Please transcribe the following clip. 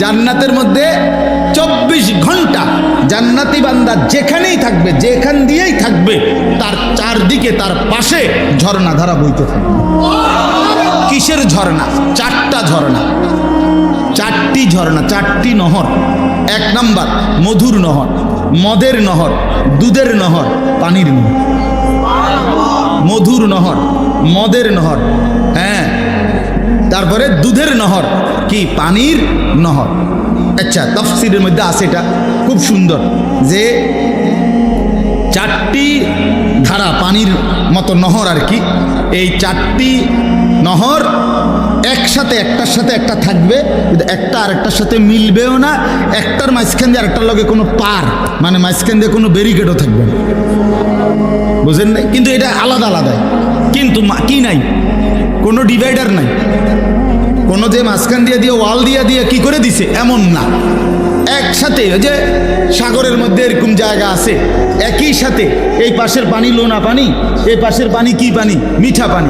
জান্নাতের মধ্যে 24 ঘন্টা জান্নাতি বান্দা যেখানেই থাকবে, যেখান দিয়েই থাকবে, তার চারদিকে তার পাশে ঝর্ণা ধারা বইতে থাকবে। কিসের ঝর্ণা? 4টা ঝর্ণা, 4টি ঝর্ণা, 4টি নহর। 1 নাম্বার মধুর নহর, মদের নহর, দুধের নহর, পানির নহর। মধুর নহর, মদের নহর, হ্যাঁ, তারপরে দুধের নহর, কি পানির নহর। আচ্ছা, তাফসীরের মধ্যে আছে এটা খুব সুন্দর যে 4টি ধারা পানির মতো নহর আর কি। এই 4টি নহর একসাথে একটার সাথে একটা থাকবে, কিন্তু একটা আরেকটার সাথে মিলবেও না। একটার মাঝখান দিয়ে আরেকটার লগে কোনো পার, মানে মাঝখান দিয়ে কোনো ব্যারিকেডও থাকবে না, বুঝেন না? কিন্তু এটা আলাদা আলাদা, কিন্তু কি নাই, কোনো ডিভাইডার নাই, কোনো যে মাঝখান দিয়ে দিয়ে ওয়াল দিয়ে কি করে দিছে এমন না। একসাথে, ওই যে সাগরের মধ্যে এরকম জায়গা আছে, একই সাথে এই পাশের পানি লোনা পানি, এই পাশের পানি কি পানি? মিঠা পানি।